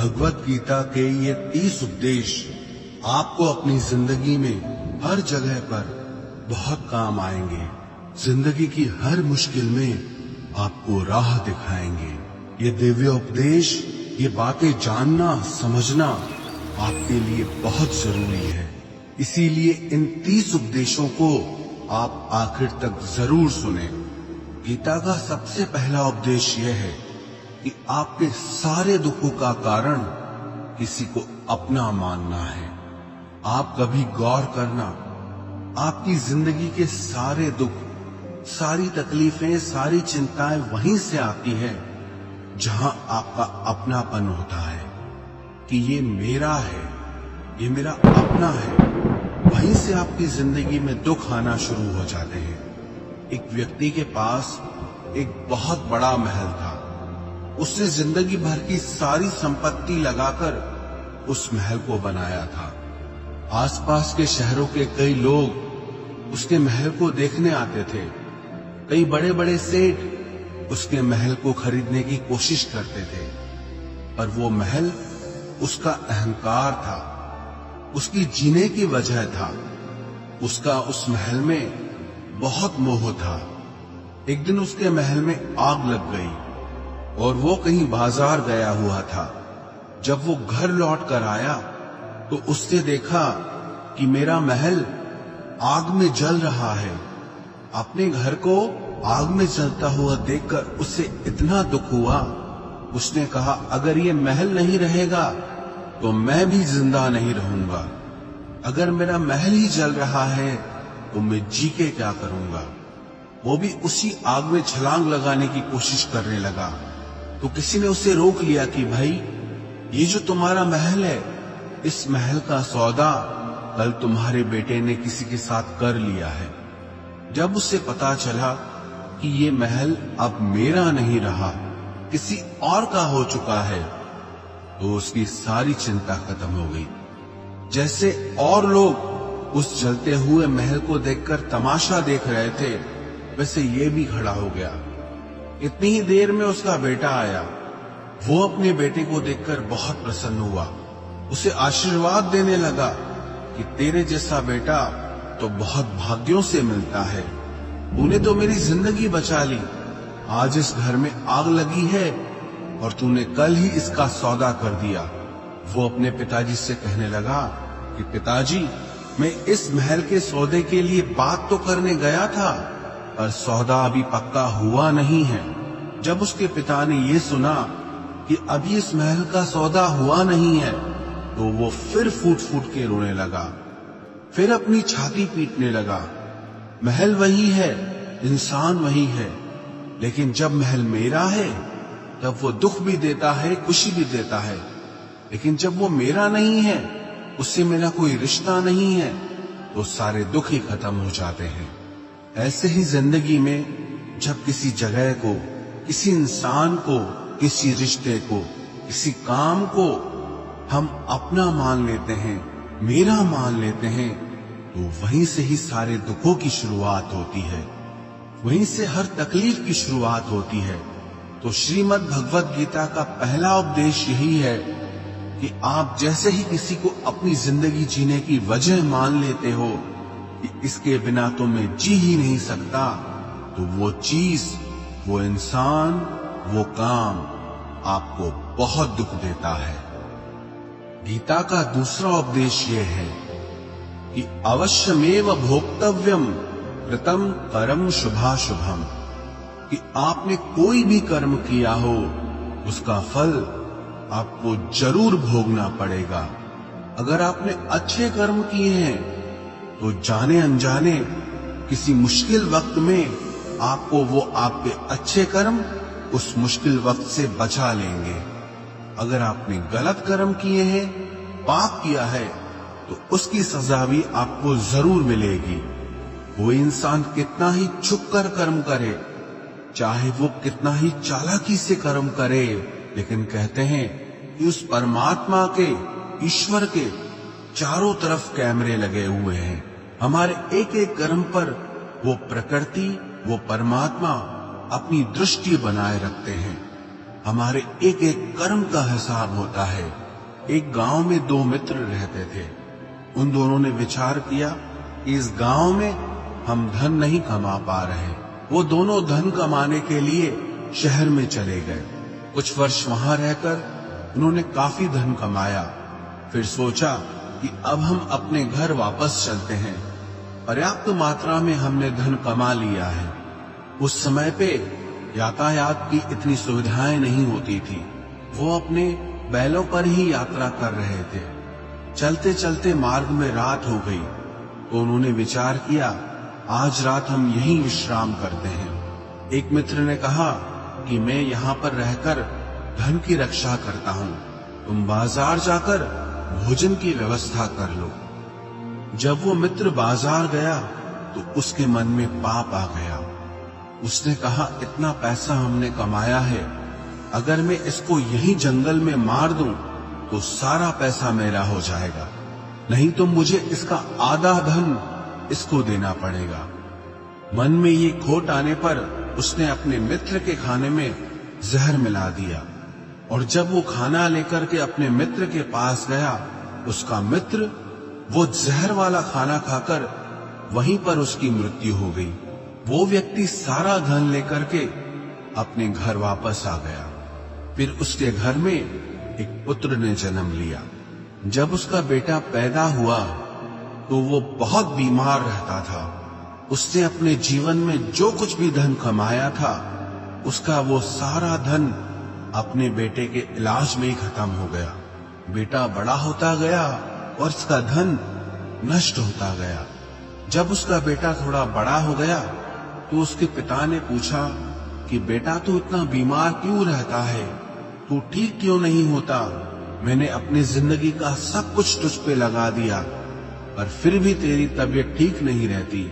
भगवत गीता के ये 30 उपदेश आपको अपनी जिंदगी में हर जगह पर बहुत काम आएंगे। जिंदगी की हर मुश्किल में आपको राह दिखाएंगे। ये दिव्य उपदेश, ये बातें जानना समझना आपके लिए बहुत जरूरी है। इसीलिए इन 30 उपदेशों को आप आखिर तक जरूर सुने। गीता का सबसे पहला उपदेश यह है कि आपके सारे दुखों का कारण किसी को अपना मानना है। आप कभी गौर करना, आपकी जिंदगी के सारे दुख, सारी तकलीफें, सारी चिंताएं वहीं से आती है जहां आपका अपनापन होता है कि ये मेरा है, ये मेरा अपना है। वहीं से आपकी जिंदगी में दुख आना शुरू हो जाते हैं। एक व्यक्ति के पास एक बहुत बड़ा महल था। उसने जिंदगी भर की सारी संपत्ति लगाकर उस महल को बनाया था। आसपास के शहरों के कई लोग उसके महल को देखने आते थे। कई बड़े बड़े सेठ उसके महल को खरीदने की कोशिश करते थे, पर वो महल उसका अहंकार था, उसकी जीने की वजह था। उसका उस महल में बहुत मोह था। एक दिन उसके महल में आग लग गई और वो कहीं बाजार गया हुआ था। जब वो घर लौट कर आया तो उसने देखा कि मेरा महल आग में जल रहा है। अपने घर को आग में जलता हुआ देखकर उसे इतना दुख हुआ। उसने कहा, अगर ये महल नहीं रहेगा तो मैं भी जिंदा नहीं रहूंगा। अगर मेरा महल ही जल रहा है तो मैं जी के क्या करूंगा। वो भी उसी आग में छलांग लगाने की कोशिश करने लगा तो किसी ने उसे रोक लिया कि भाई, ये जो तुम्हारा महल है, इस महल का सौदा कल तुम्हारे बेटे ने किसी के साथ कर लिया है। जब उसे पता चला कि ये महल अब मेरा नहीं रहा, किसी और का हो चुका है, तो उसकी सारी चिंता खत्म हो गई। जैसे और लोग उस जलते हुए महल को देखकर तमाशा देख रहे थे, वैसे ये भी खड़ा हो गया। इतनी ही देर में उसका बेटा आया। वो अपने बेटे को देखकर बहुत प्रसन्न हुआ। उसे आशीर्वाद देने लगा कि तेरे जैसा बेटा तो बहुत भाग्यों से मिलता है। तूने तो मेरी जिंदगी बचा ली। आज इस घर में आग लगी है और तूने कल ही इसका सौदा कर दिया। वो अपने पिताजी से कहने लगा कि पिताजी, मैं इस महल के सौदे के लिए बात तो करने गया था, पर सौदा अभी पक्का हुआ नहीं है। जब उसके पिता ने ये सुना कि अभी इस महल का सौदा हुआ नहीं है, तो वो फिर फूट फूट के रोने लगा, फिर अपनी छाती पीटने लगा। महल वही है, इंसान वही है, लेकिन जब महल मेरा है तब वो दुख भी देता है, खुशी भी देता है। लेकिन जब वो मेरा नहीं है, उससे मेरा कोई रिश्ता नहीं है, तो सारे दुख ही खत्म हो जाते हैं। ऐसे ही जिंदगी में जब किसी जगह को, किसी इंसान को, किसी रिश्ते को, किसी काम को हम अपना मान लेते हैं, मेरा मान लेते हैं, तो वहीं से ही सारे दुखों की शुरुआत होती है, वहीं से हर तकलीफ की शुरुआत होती है। तो श्रीमद् भगवत गीता का पहला उपदेश यही है कि आप जैसे ही किसी को अपनी जिंदगी जीने की वजह मान लेते हो कि इसके बिना तो मैं जी ही नहीं सकता, तो वो चीज, वो इंसान, वो काम आपको बहुत दुख देता है। गीता का दूसरा उपदेश ये है कि अवश्यमेव भोक्तव्यम कृतं कर्म शुभाशुभम, कि आपने कोई भी कर्म किया हो उसका फल आपको जरूर भोगना पड़ेगा। अगर आपने अच्छे कर्म किए हैं तो जाने अनजाने किसी मुश्किल वक्त में आपको वो आपके अच्छे कर्म उस मुश्किल वक्त से बचा लेंगे। अगर आपने गलत कर्म किए हैं, पाप किया है, तो उसकी सजा भी आपको जरूर मिलेगी। वो इंसान कितना ही छुप कर कर्म करे, चाहे वो कितना ही चालाकी से कर्म करे, लेकिन कहते हैं कि उस परमात्मा के, ईश्वर के चारों तरफ कैमरे लगे हुए हैं। हमारे एक एक कर्म पर वो प्रकृति, वो परमात्मा अपनी दृष्टि बनाए रखते हैं। हमारे एक एक कर्म का हिसाब होता है। एक गांव में दो मित्र रहते थे। उन दोनों ने विचार किया कि इस गांव में हम धन नहीं कमा पा रहे। वो दोनों धन कमाने के लिए शहर में चले गए। कुछ वर्ष वहां रहकर उन्होंने काफी धन कमाया। फिर सोचा कि अब हम अपने घर वापस चलते हैं। पर्याप्त मात्रा में हमने धन कमा लिया है। उस समय पे यातायात की इतनी सुविधाएं नहीं होती थी। वो अपने बैलों पर ही यात्रा कर रहे थे। चलते चलते मार्ग में रात हो गई तो उन्होंने विचार किया, आज रात हम यहीं विश्राम करते हैं। एक मित्र ने कहा कि मैं यहाँ पर रहकर धन की रक्षा करता हूँ, तुम बाजार जाकर भोजन की व्यवस्था कर लो। जब वो मित्र बाजार गया तो उसके मन में पाप आ गया। उसने कहा, इतना पैसा हमने कमाया है, अगर मैं इसको यहीं जंगल में मार दूं तो सारा पैसा मेरा हो जाएगा, नहीं तो मुझे इसका आधा धन इसको देना पड़ेगा। मन में ये खोट आने पर उसने अपने मित्र के खाने में जहर मिला दिया और जब वो खाना लेकर के अपने मित्र के पास गया, उसका मित्र वो जहर वाला खाना खाकर वहीं पर उसकी मृत्यु हो गई। वो व्यक्ति सारा धन लेकर के अपने घर वापस आ गया। फिर उसके घर में एक पुत्र ने जन्म लिया। जब उसका बेटा पैदा हुआ तो वो बहुत बीमार रहता था। उसने अपने जीवन में जो कुछ भी धन कमाया था, उसका वो सारा धन अपने बेटे के इलाज में ही खत्म हो गया। बेटा बड़ा होता गया और उसका धन नष्ट होता गया। जब उसका बेटा थोड़ा बड़ा हो गया तो उसके पिता ने पूछा कि बेटा तू इतना बीमार क्यों रहता है, तू ठीक क्यों नहीं होता? मैंने अपनी जिंदगी का सब कुछ तुझ पे लगा दिया पर फिर भी तेरी तबीयत ठीक नहीं रहती।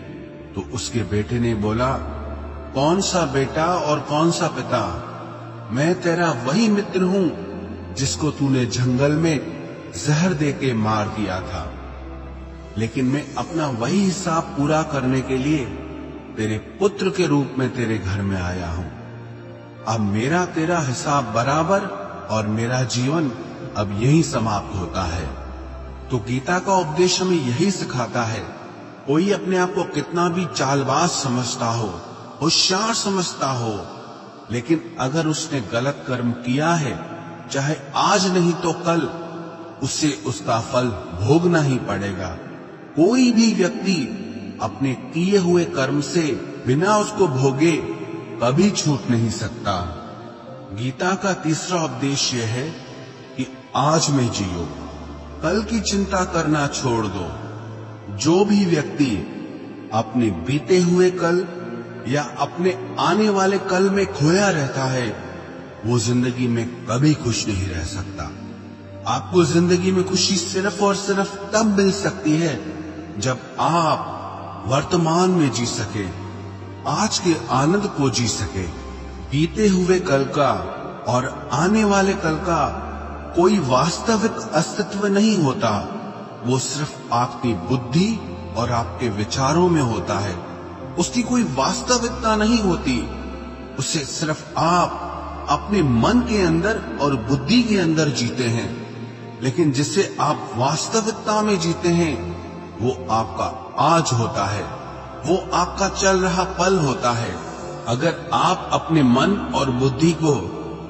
तो उसके बेटे ने बोला, कौन सा बेटा और कौन सा पिता? मैं तेरा वही मित्र हूं जिसको तूने जंगल में जहर देके मार दिया था, लेकिन मैं अपना वही हिसाब पूरा करने के लिए तेरे पुत्र के रूप में तेरे घर में आया हूं। अब मेरा तेरा हिसाब बराबर और मेरा जीवन अब यही समाप्त होता है। तो गीता का उपदेश हमें यही सिखाता है, कोई अपने आप को कितना भी चालबाज समझता हो, होशियार समझता हो, लेकिन अगर उसने गलत कर्म किया है, चाहे आज नहीं तो कल उसे उसका फल भोगना ही पड़ेगा। कोई भी व्यक्ति अपने किए हुए कर्म से बिना उसको भोगे कभी छूट नहीं सकता। गीता का तीसरा उपदेश यह है कि आज में जियो, कल की चिंता करना छोड़ दो। जो भी व्यक्ति अपने बीते हुए कल या अपने आने वाले कल में खोया रहता है, वो जिंदगी में कभी खुश नहीं रह सकता। आपको जिंदगी में खुशी सिर्फ और सिर्फ तब मिल सकती है जब आप वर्तमान में जी सके, आज के आनंद को जी सके। बीते हुए कल का और आने वाले कल का कोई वास्तविक अस्तित्व नहीं होता, वो सिर्फ आपकी बुद्धि और आपके विचारों में होता है। उसकी कोई वास्तविकता नहीं होती, उसे सिर्फ आप अपने मन के अंदर और बुद्धि के अंदर जीते हैं। लेकिन जिसे आप वास्तविकता में जीते हैं, वो आपका आज होता है, वो आपका चल रहा पल होता है। अगर आप अपने मन और बुद्धि को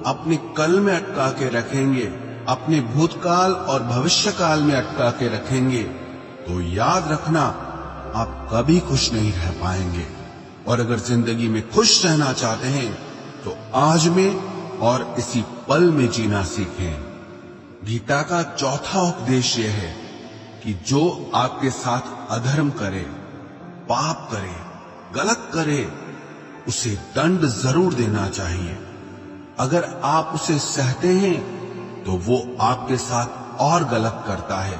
अपने कल में अटका के रखेंगे, अपने भूतकाल और भविष्यकाल में अटका के रखेंगे, तो याद रखना आप कभी खुश नहीं रह पाएंगे। और अगर जिंदगी में खुश रहना चाहते हैं तो आज में और इसी पल में जीना सीखें। गीता का चौथा उपदेश यह है कि जो आपके साथ अधर्म करे, पाप करे, गलत करे, उसे दंड जरूर देना चाहिए। अगर आप उसे सहते हैं तो वो आपके साथ और गलत करता है।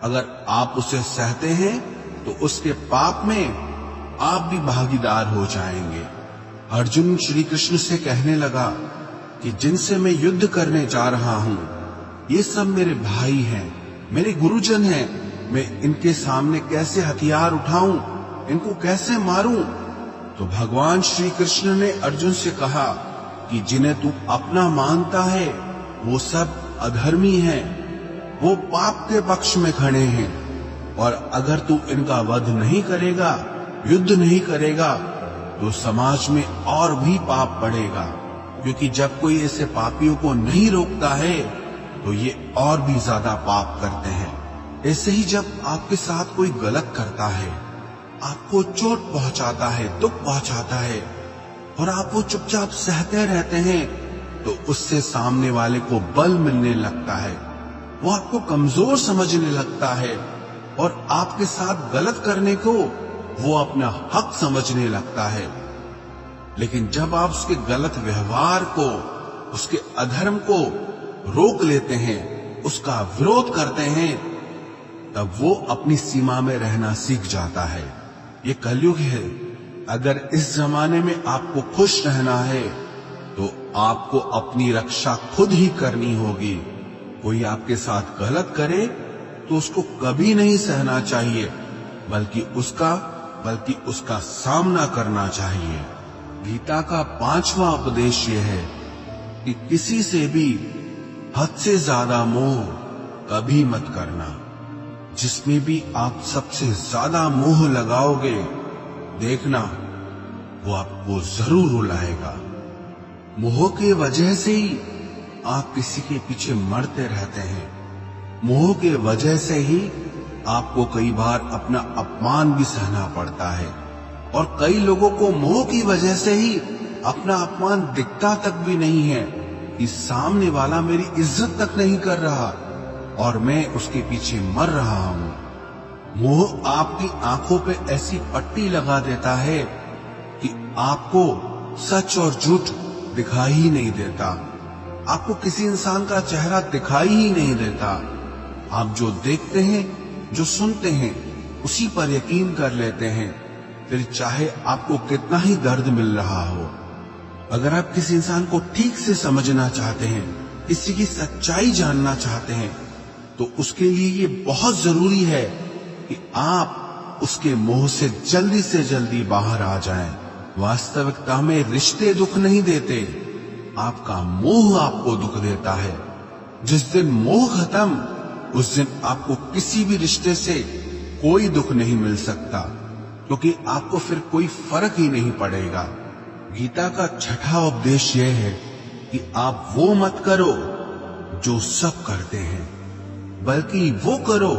अगर आप उसे सहते हैं तो उसके पाप में आप भी भागीदार हो जाएंगे। अर्जुन श्री कृष्ण से कहने लगा कि जिनसे मैं युद्ध करने जा रहा हूं, ये सब मेरे भाई हैं, मेरे गुरुजन हैं। मैं इनके सामने कैसे हथियार उठाऊं, इनको कैसे मारूं? तो भगवान श्री कृष्ण ने अर्जुन से कहा कि जिन्हें तू अपना मानता है वो सब अधर्मी हैं, वो पाप के पक्ष में खड़े हैं, और अगर तू इनका वध नहीं करेगा, युद्ध नहीं करेगा, तो समाज में और भी पाप बढ़ेगा, क्योंकि जब कोई ऐसे पापियों को नहीं रोकता है तो ये और भी ज्यादा पाप करते हैं। ऐसे ही जब आपके साथ कोई गलत करता है, आपको चोट पहुंचाता है, दुख पहुंचाता है, और आप वो चुपचाप सहते रहते हैं, तो उससे सामने वाले को बल मिलने लगता है, वो आपको कमजोर समझने लगता है, और आपके साथ गलत करने को वो अपना हक समझने लगता है। लेकिन जब आप उसके गलत व्यवहार को, उसके अधर्म को रोक लेते हैं, उसका विरोध करते हैं, तब वो अपनी सीमा में रहना सीख जाता है। ये कलयुग है। अगर इस जमाने में आपको खुश रहना है तो आपको अपनी रक्षा खुद ही करनी होगी। कोई आपके साथ गलत करे तो उसको कभी नहीं सहना चाहिए, बल्कि उसका सामना करना चाहिए। गीता का 5वां उपदेश यह है कि किसी से भी हद से ज्यादा मोह कभी मत करना। जिसमें भी आप सबसे ज्यादा मोह लगाओगे, देखना वो आपको जरूर रुलाएगा। मोह की वजह से ही आप किसी के पीछे मरते रहते हैं। मोह के वजह से ही आपको कई बार अपना अपमान भी सहना पड़ता है, और कई लोगों को मोह की वजह से ही अपना अपमान दिखता तक भी नहीं है कि सामने वाला मेरी इज्जत तक नहीं कर रहा और मैं उसके पीछे मर रहा हूं। मोह आपकी आंखों पे ऐसी पट्टी लगा देता है कि आपको सच और झूठ दिखाई ही नहीं देता। आपको किसी इंसान का चेहरा दिखाई ही नहीं देता। आप जो देखते हैं, जो सुनते हैं, उसी पर यकीन कर लेते हैं, फिर चाहे आपको कितना ही दर्द मिल रहा हो। अगर आप किसी इंसान को ठीक से समझना चाहते हैं, किसी की सच्चाई जानना चाहते हैं, तो उसके लिए ये बहुत जरूरी है कि आप उसके मोह से जल्दी बाहर आ जाएं। वास्तविकता में रिश्ते दुख नहीं देते, आपका मोह आपको दुख देता है। जिस दिन मोह खत्म, उस दिन आपको किसी भी रिश्ते से कोई दुख नहीं मिल सकता, क्योंकि आपको फिर कोई फर्क ही नहीं पड़ेगा। गीता का 6वां उपदेश यह है कि आप वो मत करो जो सब करते हैं, बल्कि वो करो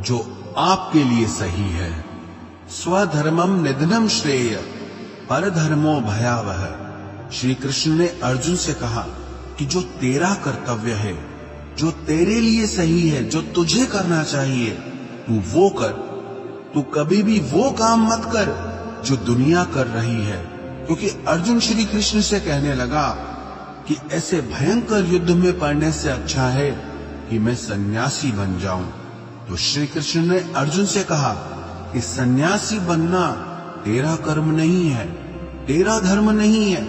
जो आपके लिए सही है। स्वधर्मम निधनम श्रेय परधर्मो भयावह। श्री कृष्ण ने अर्जुन से कहा कि जो तेरा कर्तव्य है, जो तेरे लिए सही है, जो तुझे करना चाहिए, तू वो कर। तू कभी भी वो काम मत कर जो दुनिया कर रही है। क्योंकि अर्जुन श्री कृष्ण से कहने लगा कि ऐसे भयंकर युद्ध में पड़ने से अच्छा है कि मैं सन्यासी बन जाऊं। तो श्री कृष्ण ने अर्जुन से कहा कि सन्यासी बनना तेरा कर्म नहीं है, तेरा धर्म नहीं है,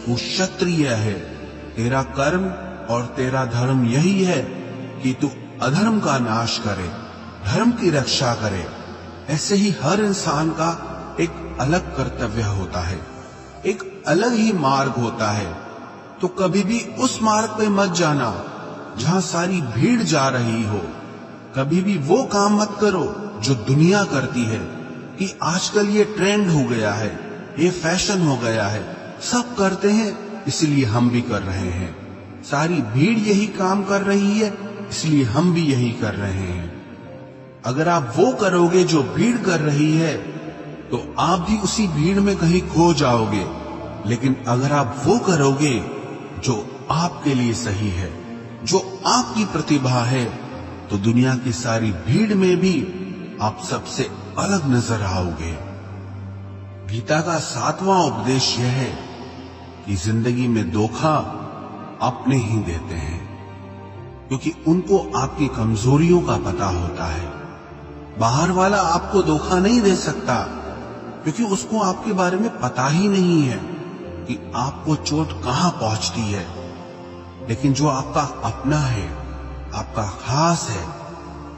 तू क्षत्रिय है। तेरा कर्म और तेरा धर्म यही है कि तू अधर्म का नाश करे, धर्म की रक्षा करे। ऐसे ही हर इंसान का एक अलग कर्तव्य होता है, एक अलग ही मार्ग होता है। तो कभी भी उस मार्ग पे मत जाना जहां सारी भीड़ जा रही हो। कभी भी वो काम मत करो जो दुनिया करती है, कि आजकल ये ट्रेंड हो गया है, ये फैशन हो गया है, सब करते हैं इसलिए हम भी कर रहे हैं। सारी भीड़ यही काम कर रही है इसलिए हम भी यही कर रहे हैं। अगर आप वो करोगे जो भीड़ कर रही है तो आप भी उसी भीड़ में कहीं खो जाओगे। लेकिन अगर आप वो करोगे जो आपके लिए सही है, जो आपकी प्रतिभा है, तो दुनिया की सारी भीड़ में भी आप सबसे अलग नजर आओगे। गीता का 7वां उपदेश यह है कि जिंदगी में धोखा अपने ही देते हैं, क्योंकि उनको आपकी कमजोरियों का पता होता है। बाहर वाला आपको धोखा नहीं दे सकता, क्योंकि उसको आपके बारे में पता ही नहीं है कि आपको चोट कहां पहुंचती है। लेकिन जो आपका अपना है, आपका खास है,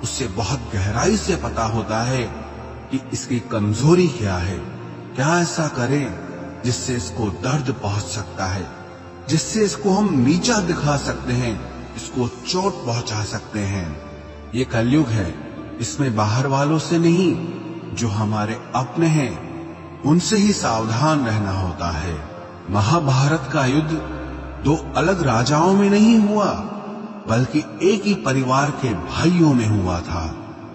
उससे बहुत गहराई से पता होता है कि इसकी कमजोरी क्या है, क्या ऐसा करें जिससे इसको दर्द पहुंच सकता है, जिससे इसको हम नीचा दिखा सकते हैं, इसको चोट पहुंचा सकते हैं। ये कलयुग है, इसमें बाहर वालों से नहीं, जो हमारे अपने हैं उनसे ही सावधान रहना होता है। महाभारत का युद्ध दो अलग राजाओं में नहीं हुआ, बल्कि एक ही परिवार के भाइयों में हुआ था।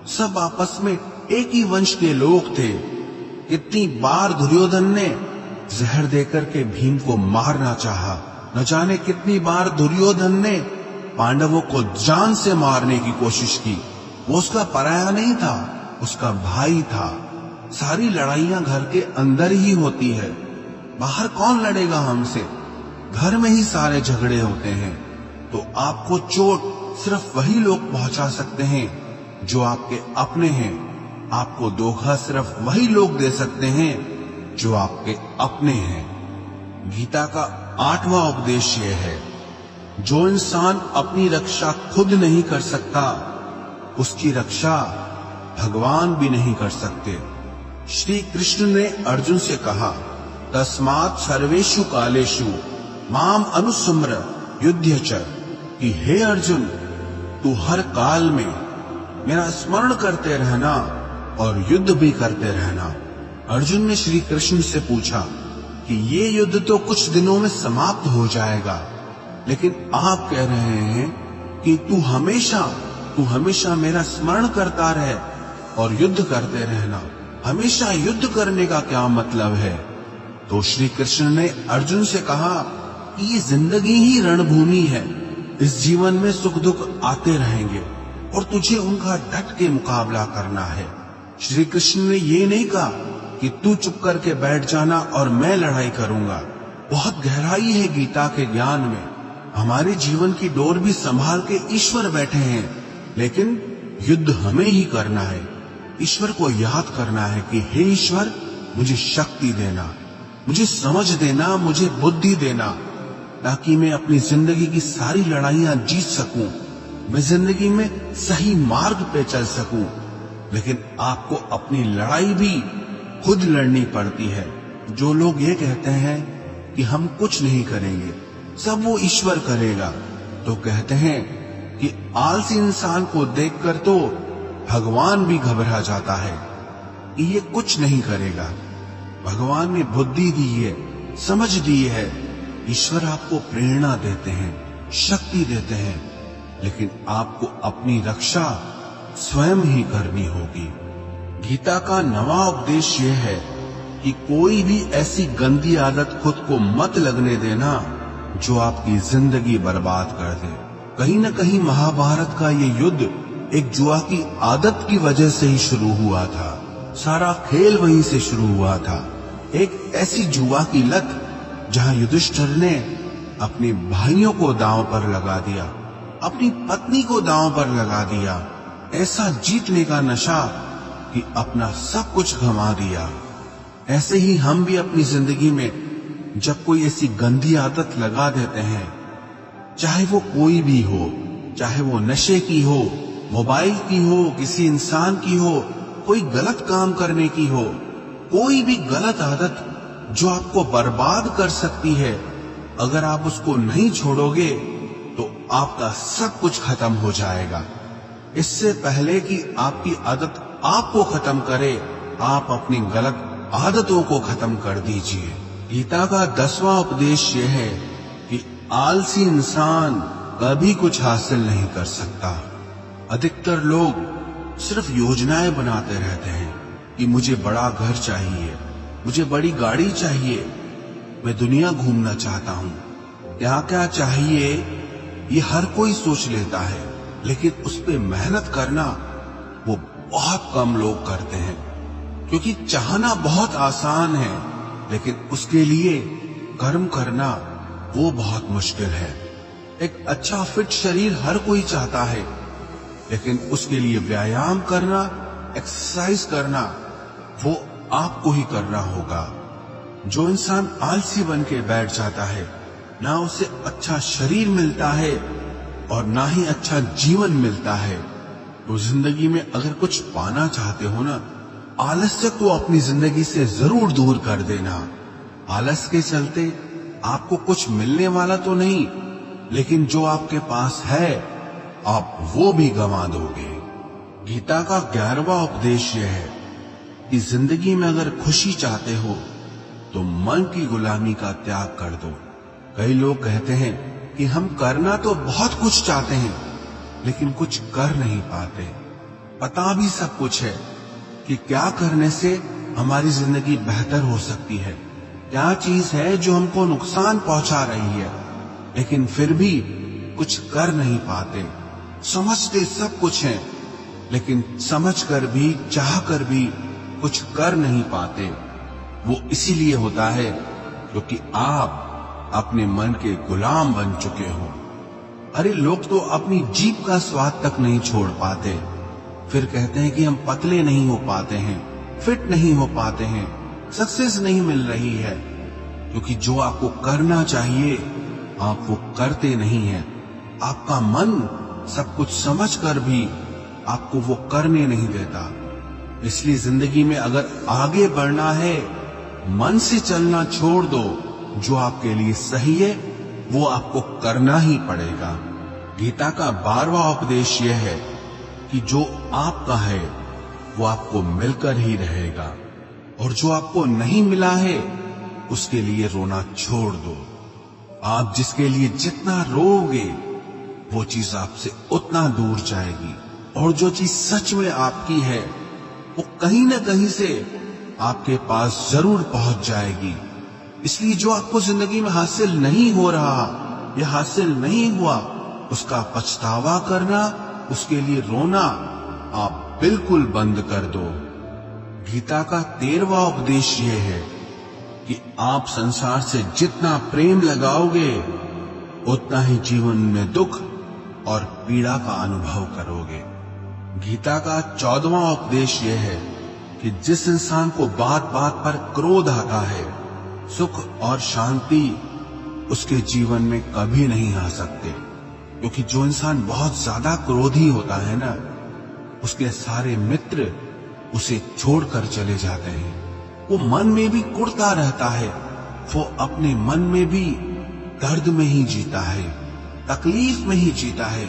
सब आपस में एक ही वंश के लोग थे। कितनी बार दुर्योधन ने जहर देकर के भीम को मारना चाहा, न जाने कितनी बार दुर्योधन ने पांडवों को जान से मारने की कोशिश की। वो उसका पराया नहीं था, उसका भाई था। सारी लड़ाइयां घर के अंदर ही होती है, बाहर कौन लड़ेगा हमसे? घर में ही सारे झगड़े होते हैं। तो आपको चोट सिर्फ वही लोग पहुंचा सकते हैं जो आपके अपने हैं। आपको धोखा सिर्फ वही लोग दे सकते हैं जो आपके अपने हैं। गीता का 8वां उपदेश यह है, जो इंसान अपनी रक्षा खुद नहीं कर सकता, उसकी रक्षा भगवान भी नहीं कर सकते। श्री कृष्ण ने अर्जुन से कहा, तस्मात् सर्वेषु कालेषु माम अनुस्मर युध्य च, कि हे अर्जुन, तू हर काल में मेरा स्मरण करते रहना और युद्ध भी करते रहना। अर्जुन ने श्री कृष्ण से पूछा कि ये युद्ध तो कुछ दिनों में समाप्त हो जाएगा, लेकिन आप कह रहे हैं कि तू हमेशा मेरा स्मरण करता रहे और युद्ध करते रहना। हमेशा युद्ध करने का क्या मतलब है? तो श्री कृष्ण ने अर्जुन से कहा कि ये जिंदगी ही रणभूमि है। इस जीवन में सुख दुख आते रहेंगे और तुझे उनका डट के मुकाबला करना है। श्री कृष्ण ने ये नहीं कहा कि तू चुप करके बैठ जाना और मैं लड़ाई करूंगा। बहुत गहराई है गीता के ज्ञान में। हमारे जीवन की डोर भी संभाल के ईश्वर बैठे हैं, लेकिन युद्ध हमें ही करना है। ईश्वर को याद करना है कि हे ईश्वर, मुझे शक्ति देना, मुझे समझ देना, मुझे बुद्धि देना, ताकि मैं अपनी जिंदगी की सारी लड़ाइयां जीत सकूं, मैं जिंदगी में सही मार्ग पे चल सकूं। लेकिन आपको अपनी लड़ाई भी खुद लड़नी पड़ती है। जो लोग ये कहते हैं कि हम कुछ नहीं करेंगे, सब वो ईश्वर करेगा, तो कहते हैं कि आलसी इंसान को देखकर तो भगवान भी घबरा जाता है कि ये कुछ नहीं करेगा। भगवान ने बुद्धि दी है, समझ दी है। ईश्वर आपको प्रेरणा देते हैं, शक्ति देते हैं, लेकिन आपको अपनी रक्षा स्वयं ही करनी होगी। गीता का 9वां उपदेश यह है कि कोई भी ऐसी गंदी आदत खुद को मत लगने देना जो आपकी जिंदगी बर्बाद कर दे। कहीं न कहीं महाभारत का ये युद्ध एक जुआ की आदत की वजह से ही शुरू हुआ था। सारा खेल वहीं से शुरू हुआ था। एक ऐसी जुआ की लत जहां युधिष्ठिर ने अपने भाइयों को दांव पर लगा दिया, अपनी पत्नी को दांव पर लगा दिया। ऐसा जीतने का नशा कि अपना सब कुछ गंवा दिया। ऐसे ही हम भी अपनी जिंदगी में जब कोई ऐसी गंदी आदत लगा देते हैं, चाहे वो कोई भी हो, चाहे वो नशे की हो, मोबाइल की हो, किसी इंसान की हो, कोई गलत काम करने की हो, कोई भी गलत आदत जो आपको बर्बाद कर सकती है, अगर आप उसको नहीं छोड़ोगे तो आपका सब कुछ खत्म हो जाएगा। इससे पहले कि आपकी आदत आपको खत्म करे, आप अपनी गलत आदतों को खत्म कर दीजिए। गीता का 10वां उपदेश यह है कि आलसी इंसान कभी कुछ हासिल नहीं कर सकता। अधिकतर लोग सिर्फ योजनाएं बनाते रहते हैं कि मुझे बड़ा घर चाहिए, मुझे बड़ी गाड़ी चाहिए, मैं दुनिया घूमना चाहता हूँ। क्या क्या चाहिए ये हर कोई सोच लेता है, लेकिन उस पे मेहनत करना वो बहुत कम लोग करते हैं। क्योंकि चाहना बहुत आसान है, लेकिन उसके लिए कर्म करना वो बहुत मुश्किल है। एक अच्छा फिट शरीर हर कोई चाहता है, लेकिन उसके लिए व्यायाम करना, एक्सरसाइज करना, वो आपको ही करना होगा। जो इंसान आलसी बन के बैठ जाता है, ना उसे अच्छा शरीर मिलता है और ना ही अच्छा जीवन मिलता है। तो जिंदगी में अगर कुछ पाना चाहते हो ना, आलस्य को अपनी जिंदगी से जरूर दूर कर देना। आलस के चलते आपको कुछ मिलने वाला तो नहीं, लेकिन जो आपके पास है आप वो भी गंवा दोगे। गीता का 11वां उपदेश यह है कि जिंदगी में अगर खुशी चाहते हो तो मन की गुलामी का त्याग कर दो। कई लोग कहते हैं कि हम करना तो बहुत कुछ चाहते हैं लेकिन कुछ कर नहीं पाते। पता भी सब कुछ है कि क्या करने से हमारी जिंदगी बेहतर हो सकती है, क्या चीज है जो हमको नुकसान पहुंचा रही है, लेकिन फिर भी कुछ कर नहीं पाते। समझते सब कुछ है लेकिन समझकर भी चाहकर भी कुछ कर नहीं पाते। वो इसीलिए होता है क्योंकि आप अपने मन के गुलाम बन चुके हो। अरे लोग तो अपनी जीभ का स्वाद तक नहीं छोड़ पाते, फिर कहते हैं कि हम पतले नहीं हो पाते हैं, फिट नहीं हो पाते हैं, सक्सेस नहीं मिल रही है, क्योंकि जो आपको करना चाहिए आप वो करते नहीं हैं। आपका मन सब कुछ समझकर भी आपको वो करने नहीं देता। इसलिए जिंदगी में अगर आगे बढ़ना है, मन से चलना छोड़ दो। जो आपके लिए सही है वो आपको करना ही पड़ेगा। गीता का 12वां उपदेश यह है कि जो आपका है वो आपको मिलकर ही रहेगा, और जो आपको नहीं मिला है उसके लिए रोना छोड़ दो। आप जिसके लिए जितना रोओगे वो चीज आपसे उतना दूर जाएगी, और जो चीज सच में आपकी है वो कहीं ना कहीं से आपके पास जरूर पहुंच जाएगी। इसलिए जो आपको जिंदगी में हासिल नहीं हो रहा या हासिल नहीं हुआ उसका पछतावा करना, उसके लिए रोना आप बिल्कुल बंद कर दो। गीता का 13वां उपदेश यह है कि आप संसार से जितना प्रेम लगाओगे उतना ही जीवन में दुख और पीड़ा का अनुभव करोगे। गीता का 14वां उपदेश यह है कि जिस इंसान को बात बात पर क्रोध आता है, सुख और शांति उसके जीवन में कभी नहीं आ सकते, क्योंकि जो इंसान बहुत ज्यादा क्रोधी होता है ना, उसके सारे मित्र उसे छोड़कर चले जाते हैं। वो मन में भी कुढ़ता रहता है, वो अपने मन में भी दर्द में ही जीता है, तकलीफ में ही जीता है।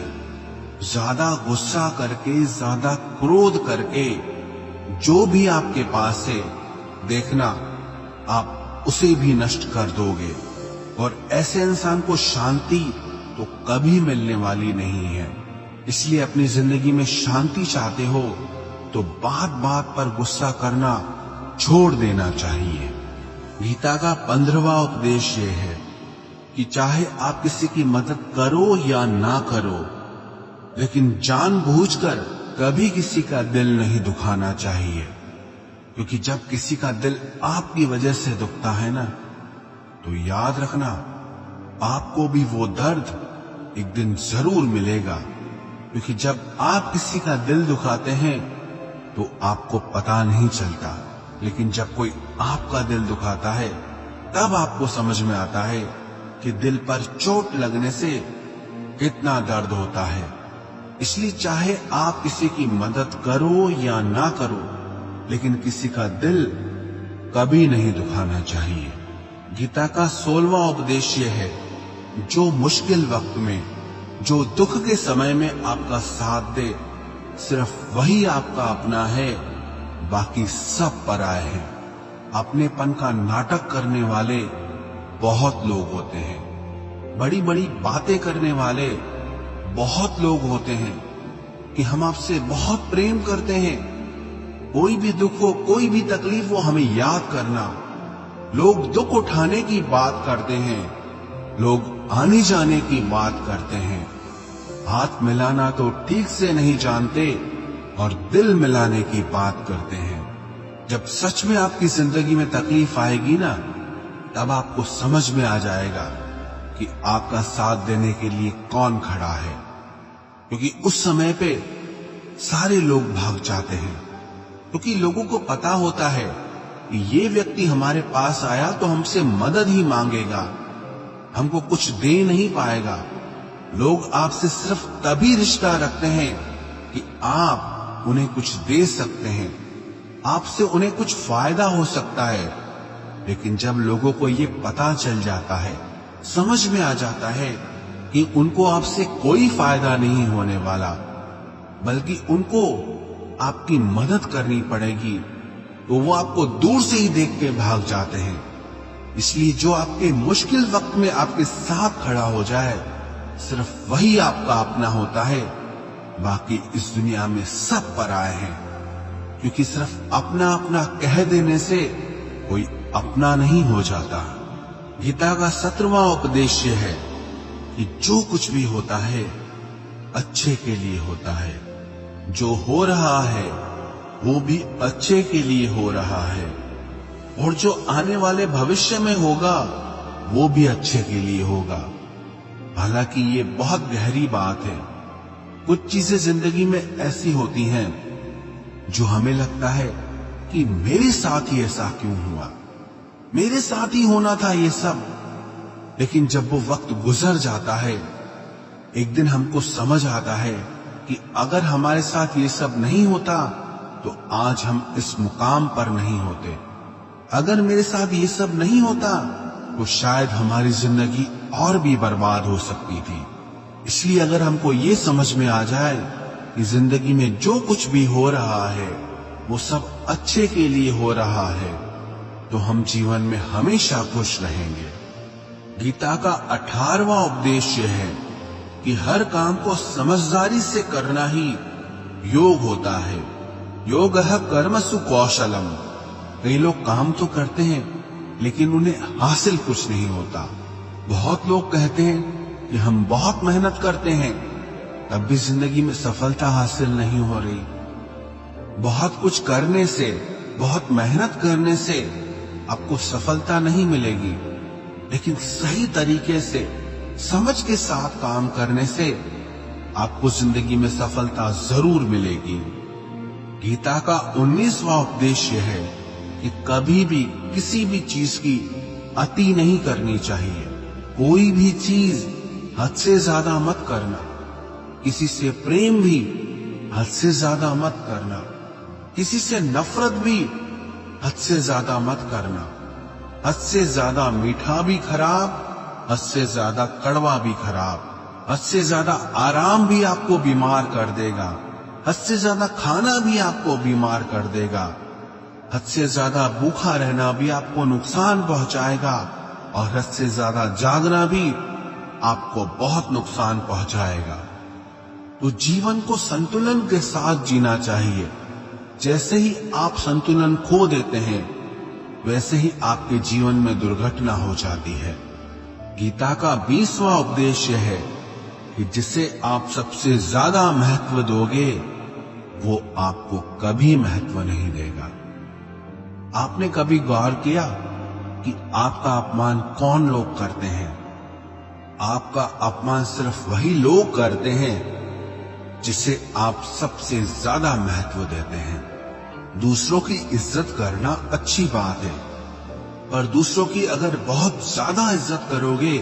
ज्यादा गुस्सा करके, ज्यादा क्रोध करके जो भी आपके पास है, देखना आप उसे भी नष्ट कर दोगे, और ऐसे इंसान को शांति तो कभी मिलने वाली नहीं है। इसलिए अपनी जिंदगी में शांति चाहते हो तो बात बात पर गुस्सा करना छोड़ देना चाहिए। गीता का 15वां उपदेश ये है कि चाहे आप किसी की मदद करो या ना करो, लेकिन जानबूझकर कभी किसी का दिल नहीं दुखाना चाहिए, क्योंकि जब किसी का दिल आपकी वजह से दुखता है ना, तो याद रखना आपको भी वो दर्द एक दिन जरूर मिलेगा। क्योंकि जब आप किसी का दिल दुखाते हैं तो आपको पता नहीं चलता, लेकिन जब कोई आपका दिल दुखाता है तब आपको समझ में आता है कि दिल पर चोट लगने से कितना दर्द होता है। इसलिए चाहे आप किसी की मदद करो या ना करो, लेकिन किसी का दिल कभी नहीं दुखाना चाहिए। गीता का 16वां उपदेश यह है, जो मुश्किल वक्त में, जो दुख के समय में आपका साथ दे, सिर्फ वही आपका अपना है, बाकी सब पराए हैं। अपनेपन का नाटक करने वाले बहुत लोग होते हैं, बड़ी बड़ी बातें करने वाले बहुत लोग होते हैं कि हम आपसे बहुत प्रेम करते हैं, कोई भी दुख हो, कोई भी तकलीफ हो, हमें याद करना। लोग दुख उठाने की बात करते हैं, लोग आने जाने की बात करते हैं, हाथ मिलाना तो ठीक से नहीं जानते और दिल मिलाने की बात करते हैं। जब सच में आपकी जिंदगी में तकलीफ आएगी ना, तब आपको समझ में आ जाएगा कि आपका साथ देने के लिए कौन खड़ा है, क्योंकि उस समय पे सारे लोग भाग जाते हैं, क्योंकि लोगों को पता होता है कि ये व्यक्ति हमारे पास आया तो हमसे मदद ही मांगेगा, हमको कुछ दे नहीं पाएगा। लोग आपसे सिर्फ तभी रिश्ता रखते हैं कि आप उन्हें कुछ दे सकते हैं, आपसे उन्हें कुछ फायदा हो सकता है। लेकिन जब लोगों को ये पता चल जाता है, समझ में आ जाता है कि उनको आपसे कोई फायदा नहीं होने वाला, बल्कि उनको आपकी मदद करनी पड़ेगी, तो वो आपको दूर से ही देख के भाग जाते हैं। इसलिए जो आपके मुश्किल वक्त में आपके साथ खड़ा हो जाए, सिर्फ वही आपका अपना होता है। बाकी इस दुनिया में सब पराये हैं, क्योंकि सिर्फ अपना अपना कह देने से कोई अपना नहीं हो जाता। गीता का 17वां उपदेश है कि जो कुछ भी होता है अच्छे के लिए होता है, जो हो रहा है वो भी अच्छे के लिए हो रहा है, और जो आने वाले भविष्य में होगा वो भी अच्छे के लिए होगा। हालांकि ये बहुत गहरी बात है। कुछ चीजें जिंदगी में ऐसी होती हैं जो हमें लगता है कि मेरे साथ ही ऐसा क्यों हुआ, मेरे साथ ही होना था ये सब। लेकिन जब वो वक्त गुजर जाता है, एक दिन हमको समझ आता है कि अगर हमारे साथ ये सब नहीं होता तो आज हम इस मुकाम पर नहीं होते। अगर मेरे साथ ये सब नहीं होता तो शायद हमारी जिंदगी और भी बर्बाद हो सकती थी। इसलिए अगर हमको ये समझ में आ जाए कि जिंदगी में जो कुछ भी हो रहा है वो सब अच्छे के लिए हो रहा है, तो हम जीवन में हमेशा खुश रहेंगे। गीता का 18वां उपदेश है कि हर काम को समझदारी से करना ही योग होता है। योगः कर्मसु कौशलम। कई लोग काम तो करते हैं लेकिन उन्हें हासिल कुछ नहीं होता। बहुत लोग कहते हैं कि हम बहुत मेहनत करते हैं, तब भी जिंदगी में सफलता हासिल नहीं हो रही। बहुत कुछ करने से, बहुत मेहनत करने से आपको सफलता नहीं मिलेगी, लेकिन सही तरीके से समझ के साथ काम करने से आपको जिंदगी में सफलता जरूर मिलेगी। गीता का 19वां उपदेश है कि कभी भी किसी भी चीज की अति नहीं करनी चाहिए। कोई भी चीज हद से ज्यादा मत करना। किसी से प्रेम भी हद से ज्यादा मत करना। किसी से नफरत भी हद से ज्यादा मत करना। हद से ज्यादा मीठा भी खराब, हद से ज्यादा कड़वा भी खराब। हद से ज्यादा आराम भी आपको बीमार कर देगा। हद से ज्यादा खाना भी आपको बीमार कर देगा। हद से ज्यादा भूखा रहना भी आपको नुकसान पहुंचाएगा, और हद से ज्यादा जागना भी आपको बहुत नुकसान पहुंचाएगा। तो जीवन को संतुलन के साथ जीना चाहिए। जैसे ही आप संतुलन खो देते हैं, वैसे ही आपके जीवन में दुर्घटना हो जाती है। गीता का 20वां उपदेश है कि जिसे आप सबसे ज्यादा महत्व दोगे, वो आपको कभी महत्व नहीं देगा। आपने कभी गौर किया कि आपका अपमान कौन लोग करते हैं? आपका अपमान सिर्फ वही लोग करते हैं जिसे आप सबसे ज्यादा महत्व देते हैं। दूसरों की इज्जत करना अच्छी बात है, पर दूसरों की अगर बहुत ज्यादा इज्जत करोगे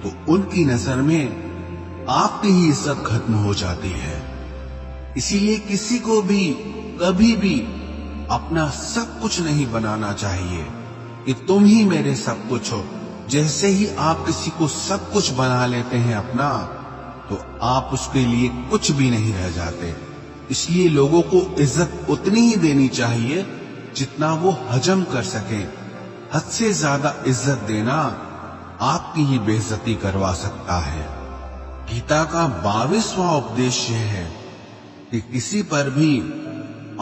तो उनकी नजर में आपकी ही इज्जत खत्म हो जाती है। इसीलिए किसी को भी कभी भी अपना सब कुछ नहीं बनाना चाहिए कि तुम ही मेरे सब कुछ हो। जैसे ही आप किसी को सब कुछ बना लेते हैं अपना, तो आप उसके लिए कुछ भी नहीं रह जाते। इसलिए लोगों को इज्जत उतनी ही देनी चाहिए जितना वो हजम कर सके। हद से ज्यादा इज्जत देना आपकी ही बेइज्जती करवा सकता है। गीता का 22वां उपदेश है कि किसी पर भी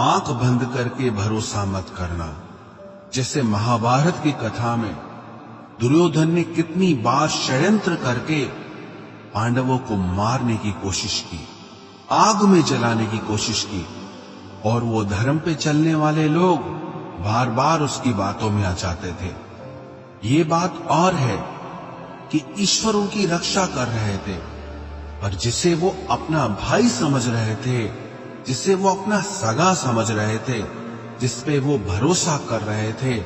आंख बंद करके भरोसा मत करना। जैसे महाभारत की कथा में दुर्योधन ने कितनी बार षड्यंत्र करके पांडवों को मारने की कोशिश की, आग में जलाने की कोशिश की, और वो धर्म पे चलने वाले लोग बार बार उसकी बातों में आ जाते थे। ये बात और है कि ईश्वर उनकी रक्षा कर रहे थे, और जिसे वो अपना भाई समझ रहे थे, जिसे वो अपना सगा समझ रहे थे, जिसपे वो भरोसा कर रहे थे,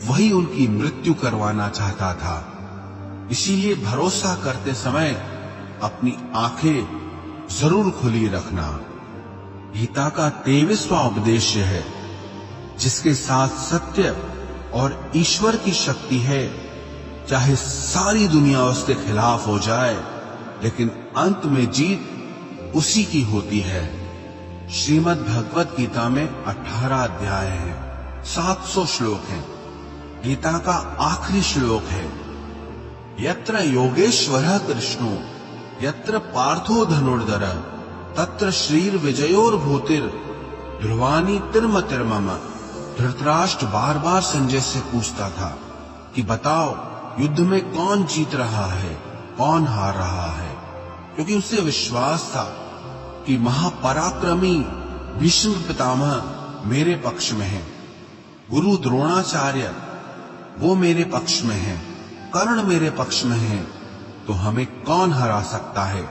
वही उनकी मृत्यु करवाना चाहता था। इसीलिए भरोसा करते समय अपनी आंखें जरूर खुली रखना। गीता का 23वां उपदेश है जिसके साथ सत्य और ईश्वर की शक्ति है, चाहे सारी दुनिया उसके खिलाफ हो जाए, लेकिन अंत में जीत उसी की होती है। श्रीमद् भगवत गीता में 18 अध्याय हैं, 700 श्लोक हैं। गीता का आखिरी श्लोक है, यत्र योगेश्वरः कृष्णो यत्र पार्थो धनुर्धरः तत्र श्रीर विजयोर्भूतिर् ध्रुवानी तिर्मतिर्मम। धृतराष्ट्र बार बार संजय से पूछता था कि बताओ युद्ध में कौन जीत रहा है, कौन हार रहा है, क्योंकि उसे विश्वास था कि महापराक्रमी भीष्म पितामह मेरे पक्ष में है, गुरु द्रोणाचार्य वो मेरे पक्ष में है, कर्ण मेरे पक्ष में है, तो हमें कौन हरा सकता है।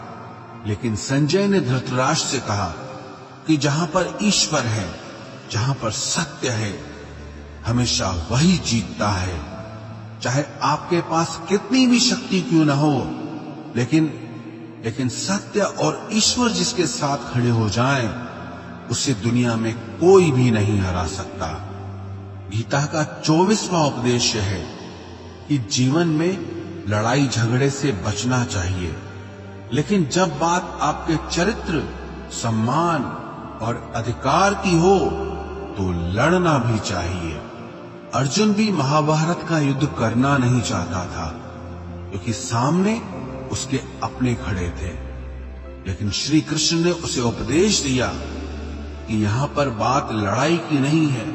लेकिन संजय ने धृतराष्ट्र से कहा कि जहां पर ईश्वर है, जहां पर सत्य है, हमेशा वही जीतता है। चाहे आपके पास कितनी भी शक्ति क्यों न हो, लेकिन सत्य और ईश्वर जिसके साथ खड़े हो जाएं, उसे दुनिया में कोई भी नहीं हरा सकता। गीता का 24वां उपदेश है कि जीवन में लड़ाई झगड़े से बचना चाहिए, लेकिन जब बात आपके चरित्र, सम्मान और अधिकार की हो तो लड़ना भी चाहिए। अर्जुन भी महाभारत का युद्ध करना नहीं चाहता था, क्योंकि सामने उसके अपने खड़े थे, लेकिन श्री कृष्ण ने उसे उपदेश दिया कि यहां पर बात लड़ाई की नहीं है,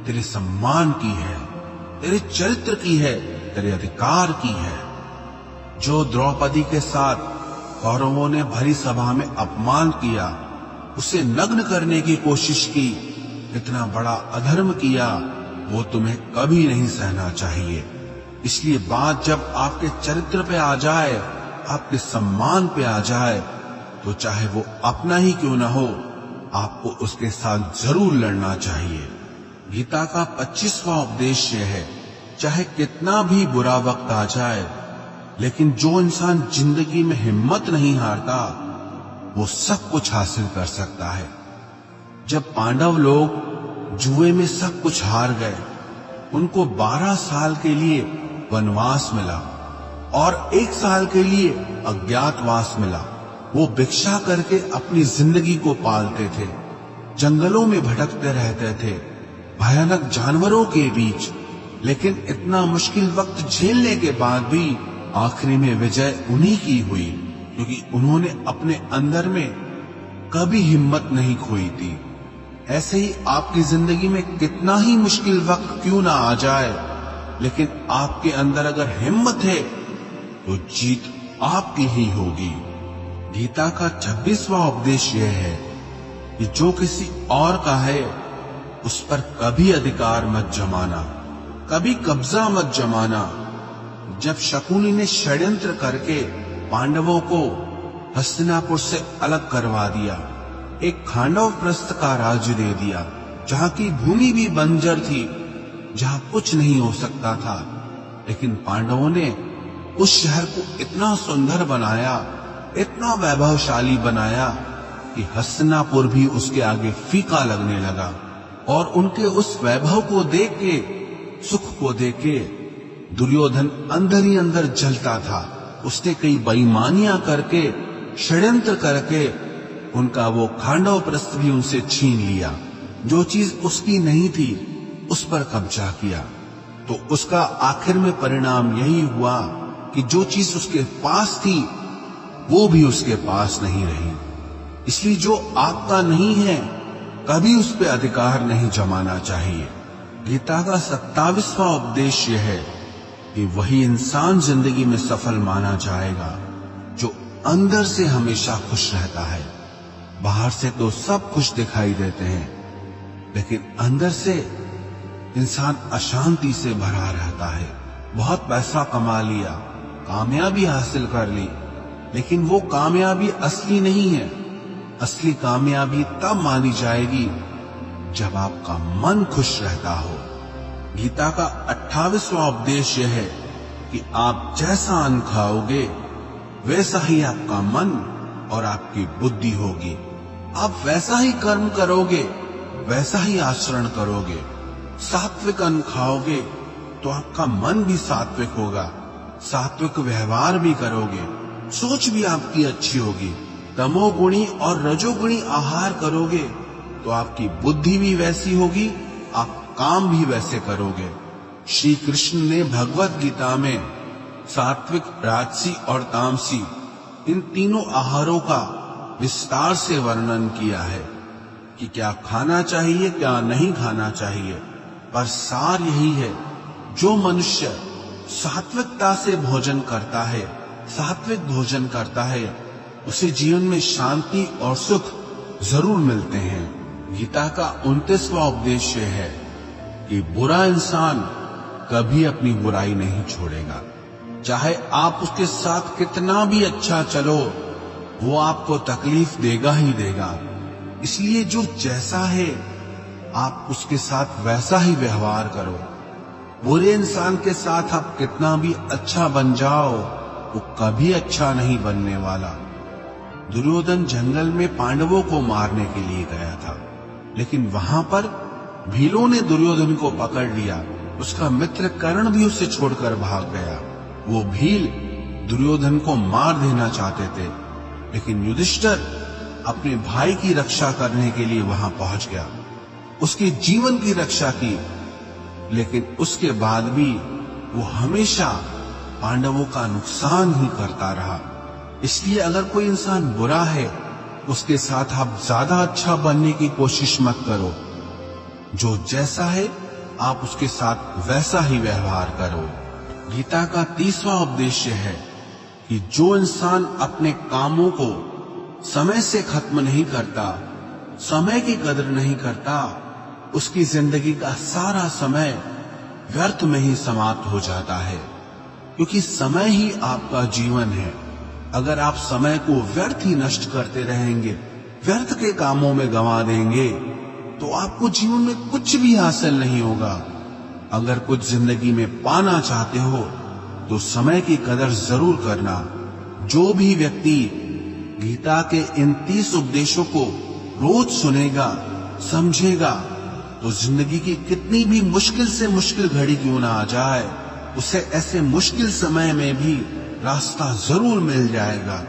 तेरे सम्मान की है, तेरे चरित्र की है, तेरे अधिकार की है। जो द्रौपदी के साथ कौरवों ने भरी सभा में अपमान किया, उसे नग्न करने की कोशिश की, इतना बड़ा अधर्म किया, वो तुम्हें कभी नहीं सहना चाहिए। इसलिए बात जब आपके चरित्र पे आ जाए, आपके सम्मान पे आ जाए, तो चाहे वो अपना ही क्यों न हो, आपको उसके साथ जरूर लड़ना चाहिए। गीता का 25वां उपदेश है, चाहे कितना भी बुरा वक्त आ जाए, लेकिन जो इंसान जिंदगी में हिम्मत नहीं हारता, वो सब कुछ हासिल कर सकता है। जब पांडव लोग जुए में सब कुछ हार गए, उनको 12 साल के लिए वनवास मिला और 1 साल के लिए अज्ञातवास मिला। वो भिक्षा करके अपनी जिंदगी को पालते थे, जंगलों में भटकते रहते थे, भयानक जानवरों के बीच, लेकिन इतना मुश्किल वक्त झेलने के बाद भी आखिरी में विजय उन्हीं की हुई, क्योंकि उन्होंने अपने अंदर में कभी हिम्मत नहीं खोई थी। ऐसे ही आपकी जिंदगी में कितना ही मुश्किल वक्त क्यों ना आ जाए, लेकिन आपके अंदर अगर हिम्मत है तो जीत आपकी ही होगी। गीता का 26वां उपदेश यह है कि जो किसी और का है उस पर कभी अधिकार मत जमाना, कभी कब्जा मत जमाना। जब शकुनी ने षड्यंत्र करके पांडवों को हस्तिनापुर से अलग करवा दिया, एक खांडव प्रस्थ का राज्य दे दिया, जहां की भूमि भी बंजर थी, जहां कुछ नहीं हो सकता था, लेकिन पांडवों ने उस शहर को इतना सुंदर बनाया, इतना वैभवशाली बनाया कि हस्तिनापुर भी उसके आगे फीका लगने लगा। और उनके उस वैभव को देख के, सुख को देख के दुर्योधन अंदर ही अंदर जलता था। उसने कई बेईमानियां करके, षड्यंत्र करके उनका वो खांडव प्रस्थ भी उनसे छीन लिया। जो चीज उसकी नहीं थी उस पर कब्जा किया, तो उसका आखिर में परिणाम यही हुआ कि जो चीज उसके पास थी वो भी उसके पास नहीं रही। इसलिए जो आपका नहीं है कभी उस पर अधिकार नहीं जमाना चाहिए। गीता का 27वां उपदेश यह है कि वही इंसान जिंदगी में सफल माना जाएगा जो अंदर से हमेशा खुश रहता है। बाहर से तो सब कुछ दिखाई देते हैं, लेकिन अंदर से इंसान अशांति से भरा रहता है। बहुत पैसा कमा लिया, कामयाबी हासिल कर ली, लेकिन वो कामयाबी असली नहीं है। असली कामयाबी तब मानी जाएगी जब आपका मन खुश रहता हो। गीता का 28वां उपदेश यह है कि आप जैसा अन्न खाओगे वैसा ही आपका मन और आपकी बुद्धि होगी। आप वैसा ही कर्म करोगे, वैसा ही आचरण करोगे। सात्विक अन्न खाओगे तो आपका मन भी सात्विक होगा, सात्विक व्यवहार भी करोगे, सोच भी आपकी अच्छी होगी। तमोगुणी और रजोगुणी आहार करोगे तो आपकी बुद्धि भी वैसी होगी, आप काम भी वैसे करोगे। श्री कृष्ण ने भगवत गीता में सात्विक, राजसी और तामसी इन तीनों आहारों का विस्तार से वर्णन किया है कि क्या खाना चाहिए, क्या नहीं खाना चाहिए। पर सार यही है, जो मनुष्य सात्विकता से भोजन करता है, सात्विक भोजन करता है, उसे जीवन में शांति और सुख जरूर मिलते हैं। गीता का 29वां उपदेश है कि बुरा इंसान कभी अपनी बुराई नहीं छोड़ेगा। चाहे आप उसके साथ कितना भी अच्छा चलो, वो आपको तकलीफ देगा ही देगा। इसलिए जो जैसा है आप उसके साथ वैसा ही व्यवहार करो। बुरे इंसान के साथ आप कितना भी अच्छा बन जाओ, वो कभी अच्छा नहीं बनने वाला। दुर्योधन जंगल में पांडवों को मारने के लिए गया था, लेकिन वहां पर भीलों ने दुर्योधन को पकड़ लिया। उसका मित्र कर्ण भी उसे छोड़कर भाग गया। वो भील दुर्योधन को मार देना चाहते थे, लेकिन युधिष्ठिर अपने भाई की रक्षा करने के लिए वहां पहुंच गया, उसके जीवन की रक्षा की। लेकिन उसके बाद भी वो हमेशा पांडवों का नुकसान ही करता रहा। इसलिए अगर कोई इंसान बुरा है, उसके साथ आप ज्यादा अच्छा बनने की कोशिश मत करो। जो जैसा है आप उसके साथ वैसा ही व्यवहार करो। गीता का 30वां उपदेश है कि जो इंसान अपने कामों को समय से खत्म नहीं करता, समय की कदर नहीं करता, उसकी जिंदगी का सारा समय व्यर्थ में ही समाप्त हो जाता है। क्योंकि समय ही आपका जीवन है। अगर आप समय को व्यर्थ ही नष्ट करते रहेंगे, व्यर्थ के कामों में गंवा देंगे, तो आपको जीवन में कुछ भी हासिल नहीं होगा। अगर कुछ जिंदगी में पाना चाहते हो तो समय की कदर जरूर करना। जो भी व्यक्ति गीता के इन 30 उपदेशों को रोज सुनेगा, समझेगा, तो जिंदगी की कितनी भी मुश्किल से मुश्किल घड़ी क्यों ना आ जाए, उसे ऐसे मुश्किल समय में भी रास्ता जरूर मिल जाएगा।